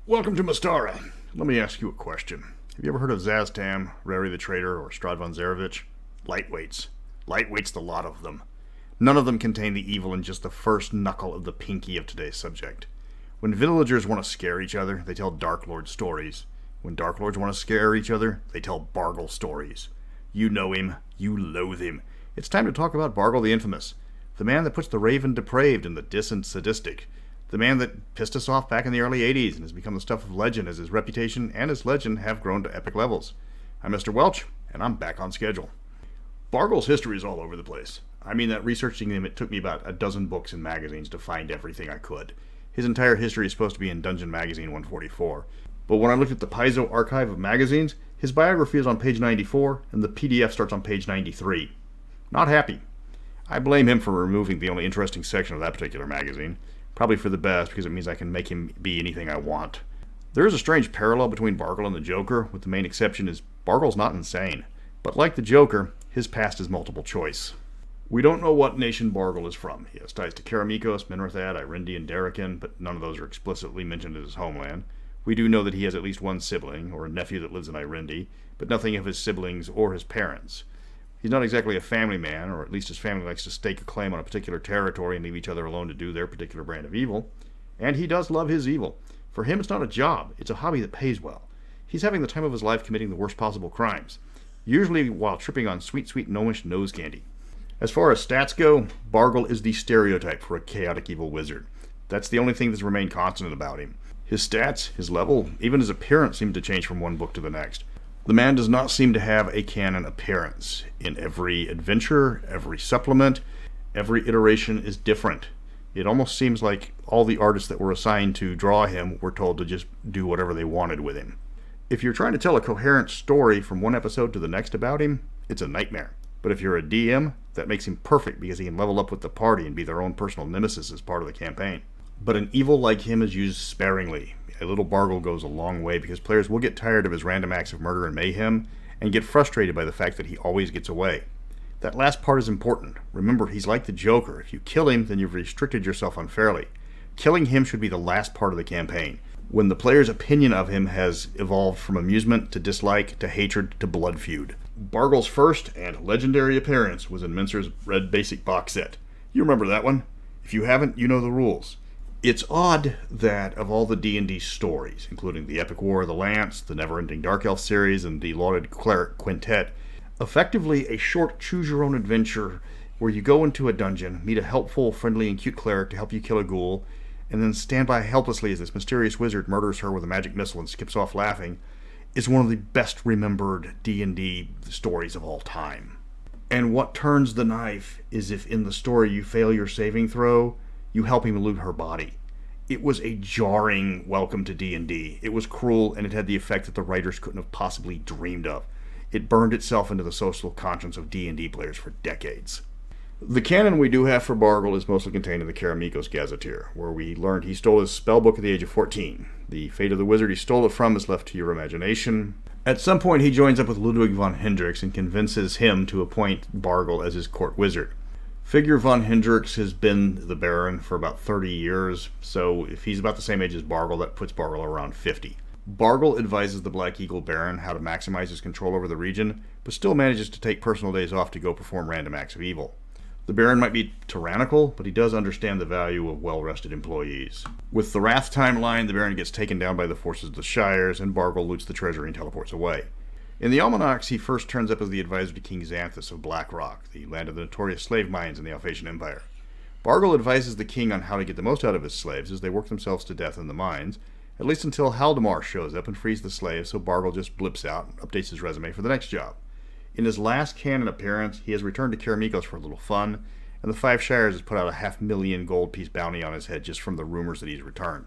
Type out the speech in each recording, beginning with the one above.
Welcome to Mystara. Let me ask you a question. Have you ever heard of Zaztam, Rary the Traitor, or Stradvan Zarevich? Lightweights. Lightweights, the lot of them. None of them contain the evil in just the first knuckle of the pinky of today's subject. When villagers want to scare each other, they tell Dark Lord stories. When Dark Lords want to scare each other, they tell Bargle stories. You know him. You loathe him. It's time to talk about Bargle the Infamous. The man that puts the raven depraved and the distant sadistic. The man that pissed us off back in the early 80s and has become the stuff of legend as his reputation and his legend have grown to epic levels. I'm Mr. Welch, and I'm back on schedule. Bargle's history is all over the place. I mean that researching him, it took me about a dozen books and magazines to find everything I could. His entire history is supposed to be in Dungeon Magazine 144. But when I looked at the Paizo archive of magazines, his biography is on page 94, and the PDF starts on page 93. Not happy. I blame him for removing the only interesting section of that particular magazine. Probably for the best, because it means I can make him be anything I want. There is a strange parallel between Bargle and the Joker, with the main exception is Bargle's not insane. But like the Joker, his past is multiple choice. We don't know what nation Bargle is from. He has ties to Karamikos, Minrathad, Irendi, and Darrakan, but none of those are explicitly mentioned as his homeland. We do know that he has at least one sibling, or a nephew that lives in Irendi, but nothing of his siblings or his parents. He's not exactly a family man, or at least his family likes to stake a claim on a particular territory and leave each other alone to do their particular brand of evil. And he does love his evil. For him, it's not a job, it's a hobby that pays well. He's having the time of his life committing the worst possible crimes, usually while tripping on sweet, sweet gnomish nose candy. As far as stats go, Bargle is the stereotype for a chaotic evil wizard. That's the only thing that's remained constant about him. His stats, his level, even his appearance seem to change from one book to the next. The man does not seem to have a canon appearance. In every adventure, every supplement, every iteration is different. It almost seems like all the artists that were assigned to draw him were told to just do whatever they wanted with him. If you're trying to tell a coherent story from one episode to the next about him, it's a nightmare. But if you're a DM, that makes him perfect because he can level up with the party and be their own personal nemesis as part of the campaign. But an evil like him is used sparingly. A little Bargle goes a long way because players will get tired of his random acts of murder and mayhem and get frustrated by the fact that he always gets away. That last part is important. Remember, he's like the Joker. If you kill him, then you've restricted yourself unfairly. Killing him should be the last part of the campaign, when the player's opinion of him has evolved from amusement to dislike to hatred to blood feud. Bargle's first and legendary appearance was in Mincer's Red Basic box set. You remember that one? If you haven't, you know the rules. It's odd that of all the D&D stories, including the Epic War of the Lance, the Never-Ending Dark Elf series, and the Lauded Cleric Quintet, effectively a short choose-your-own adventure where you go into a dungeon, meet a helpful, friendly, and cute cleric to help you kill a ghoul, and then stand by helplessly as this mysterious wizard murders her with a magic missile and skips off laughing, is one of the best-remembered D&D stories of all time. And what turns the knife is if in the story you fail your saving throw, you help him loot her body. It was a jarring welcome to D&D. It was cruel, and it had the effect that the writers couldn't have possibly dreamed of. It burned itself into the social conscience of D&D players for decades. The canon we do have for Bargle is mostly contained in the Karamikos Gazetteer, where we learned he stole his spellbook at the age of 14. The fate of the wizard he stole it from is left to your imagination. At some point, he joins up with Ludwig von Hendrix and convinces him to appoint Bargle as his court wizard. Figure von Hendrix has been the Baron for about 30 years, so if he's about the same age as Bargle, that puts Bargle around 50. Bargle advises the Black Eagle Baron how to maximize his control over the region, but still manages to take personal days off to go perform random acts of evil. The Baron might be tyrannical, but he does understand the value of well-rested employees. With the Wrath timeline, the Baron gets taken down by the forces of the Shires, and Bargle loots the treasury and teleports away. In the Almanacs, he first turns up as the advisor to King Xanthus of Blackrock, the land of the notorious slave mines in the Alphatian Empire. Bargle advises the king on how to get the most out of his slaves as they work themselves to death in the mines, at least until Haldemar shows up and frees the slaves, so Bargle just blips out and updates his resume for the next job. In his last canon appearance, he has returned to Karamikos for a little fun, and the Five Shires has put out a 500,000 gold piece bounty on his head just from the rumors that he's returned.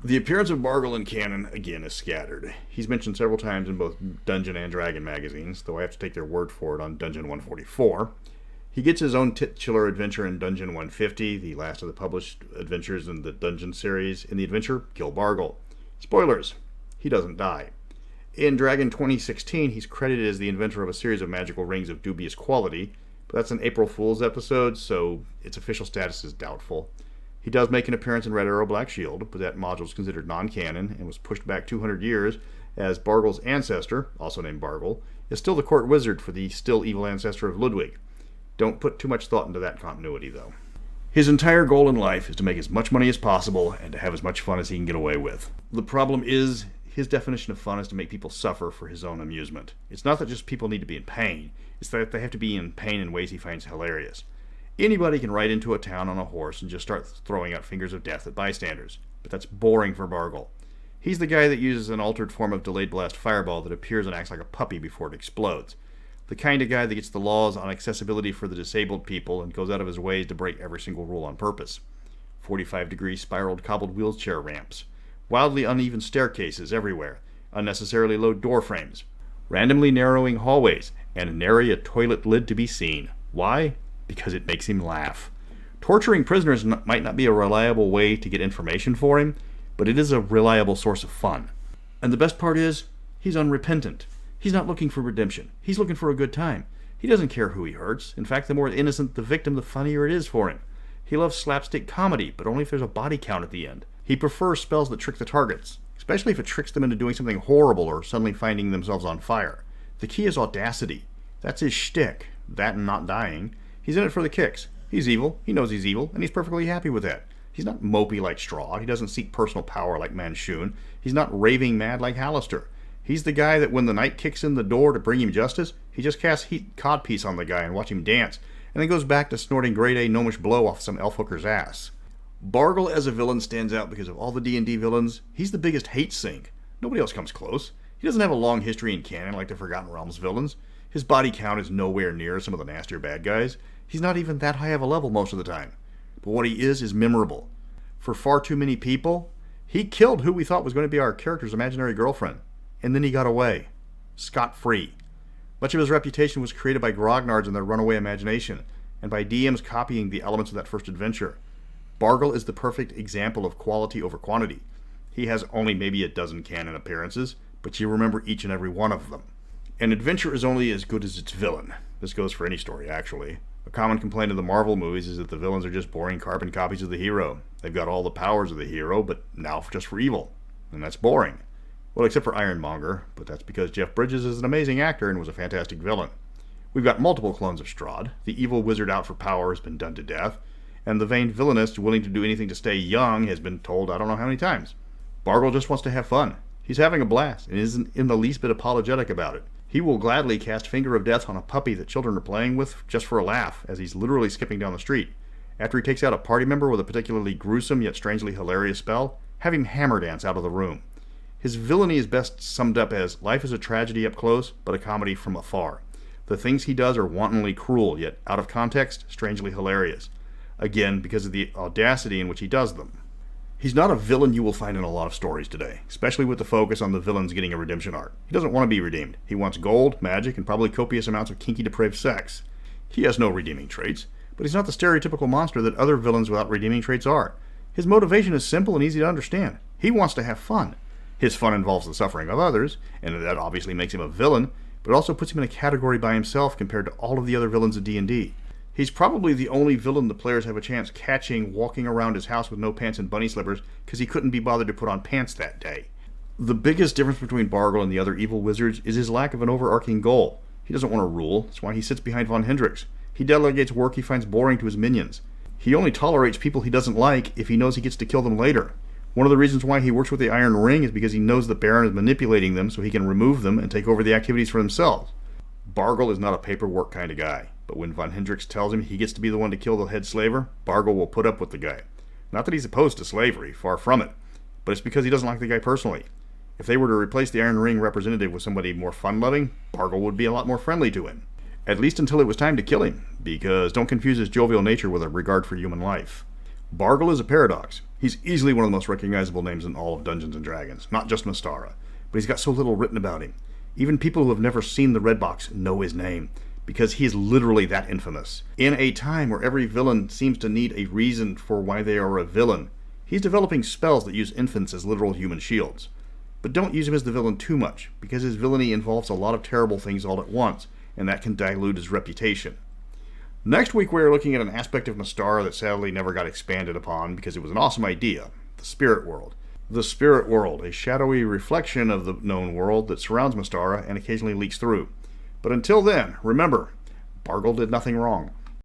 The appearance of Bargle in canon, again, is scattered. He's mentioned several times in both Dungeon and Dragon magazines, though I have to take their word for it on Dungeon 144. He gets his own titular adventure in Dungeon 150, the last of the published adventures in the Dungeon series. In the adventure, Kill Bargle. Spoilers, he doesn't die. In Dragon 2016, he's credited as the inventor of a series of magical rings of dubious quality, but that's an April Fool's episode, so its official status is doubtful. He does make an appearance in Red Arrow Black Shield, but that module is considered non-canon and was pushed back 200 years, as Bargle's ancestor, also named Bargle, is still the court wizard for the still evil ancestor of Ludwig. Don't put too much thought into that continuity, though. His entire goal in life is to make as much money as possible and to have as much fun as he can get away with. The problem is, his definition of fun is to make people suffer for his own amusement. It's not that just people need to be in pain, it's that they have to be in pain in ways he finds hilarious. Anybody can ride into a town on a horse and just start throwing out fingers of death at bystanders, but that's boring for Bargle. He's the guy that uses an altered form of delayed blast fireball that appears and acts like a puppy before it explodes. The kind of guy that gets the laws on accessibility for the disabled people and goes out of his ways to break every single rule on purpose. 45-degree spiraled cobbled wheelchair ramps, wildly uneven staircases everywhere, unnecessarily low door frames, randomly narrowing hallways, and nary a toilet lid to be seen. Why? Because it makes him laugh. Torturing prisoners might not be a reliable way to get information for him, but it is a reliable source of fun. And the best part is, he's unrepentant. He's not looking for redemption. He's looking for a good time. He doesn't care who he hurts. In fact, the more innocent the victim, the funnier it is for him. He loves slapstick comedy, but only if there's a body count at the end. He prefers spells that trick the targets, especially if it tricks them into doing something horrible or suddenly finding themselves on fire. The key is audacity. That's his shtick. That and not dying. He's in it for the kicks. He's evil, he knows he's evil, and he's perfectly happy with that. He's not mopey like Straw, he doesn't seek personal power like Manchun, he's not raving mad like Hallister. He's the guy that when the night kicks in the door to bring him justice, he just casts heat codpiece on the guy and watch him dance, and then goes back to snorting grade A gnomish blow off some elf hooker's ass. Bargle as a villain stands out because of all the D&D villains, he's the biggest hate sink. Nobody else comes close. He doesn't have a long history in canon like the Forgotten Realms villains. His body count is nowhere near some of the nastier bad guys. He's not even that high of a level most of the time. But what he is memorable. For far too many people, he killed who we thought was going to be our character's imaginary girlfriend. And then he got away. Scot-free. Much of his reputation was created by grognards and their runaway imagination, and by DMs copying the elements of that first adventure. Bargle is the perfect example of quality over quantity. He has only maybe a dozen canon appearances, but you remember each and every one of them. An adventure is only as good as its villain. This goes for any story, actually. A common complaint of the Marvel movies is that the villains are just boring carbon copies of the hero. They've got all the powers of the hero, but now just for evil. And that's boring. Well, except for Ironmonger, but that's because Jeff Bridges is an amazing actor and was a fantastic villain. We've got multiple clones of Strahd. The evil wizard out for power has been done to death, and the vain villainist willing to do anything to stay young has been told I don't know how many times. Bargle just wants to have fun. He's having a blast and isn't in the least bit apologetic about it. He will gladly cast Finger of Death on a puppy that children are playing with just for a laugh, as he's literally skipping down the street. After he takes out a party member with a particularly gruesome yet strangely hilarious spell, have him hammer dance out of the room. His villainy is best summed up as life is a tragedy up close, but a comedy from afar. The things he does are wantonly cruel, yet out of context, strangely hilarious. Again, because of the audacity in which he does them. He's not a villain you will find in a lot of stories today, especially with the focus on the villains getting a redemption arc. He doesn't want to be redeemed. He wants gold, magic, and probably copious amounts of kinky depraved sex. He has no redeeming traits, but he's not the stereotypical monster that other villains without redeeming traits are. His motivation is simple and easy to understand. He wants to have fun. His fun involves the suffering of others, and that obviously makes him a villain, but it also puts him in a category by himself compared to all of the other villains of D&D. He's probably the only villain the players have a chance catching walking around his house with no pants and bunny slippers because he couldn't be bothered to put on pants that day. The biggest difference between Bargle and the other evil wizards is his lack of an overarching goal. He doesn't want to rule, that's why he sits behind Von Hendrix. He delegates work he finds boring to his minions. He only tolerates people he doesn't like if he knows he gets to kill them later. One of the reasons why he works with the Iron Ring is because he knows the Baron is manipulating them so he can remove them and take over the activities for himself. Bargle is not a paperwork kind of guy. But when Von Hendrix tells him he gets to be the one to kill the head slaver, Bargle will put up with the guy. Not that he's opposed to slavery, far from it, but it's because he doesn't like the guy personally. If they were to replace the Iron Ring representative with somebody more fun-loving, Bargle would be a lot more friendly to him. At least until it was time to kill him, because don't confuse his jovial nature with a regard for human life. Bargle is a paradox. He's easily one of the most recognizable names in all of Dungeons & Dragons, not just Mystara, but he's got so little written about him. Even people who have never seen the Red Box know his name, because he is literally that infamous. In a time where every villain seems to need a reason for why they are a villain, he's developing spells that use infants as literal human shields. But don't use him as the villain too much, because his villainy involves a lot of terrible things all at once, and that can dilute his reputation. Next week we are looking at an aspect of Mystara that sadly never got expanded upon because it was an awesome idea, the spirit world. The spirit world, a shadowy reflection of the known world that surrounds Mystara and occasionally leaks through. But until then, remember, Bargle did nothing wrong.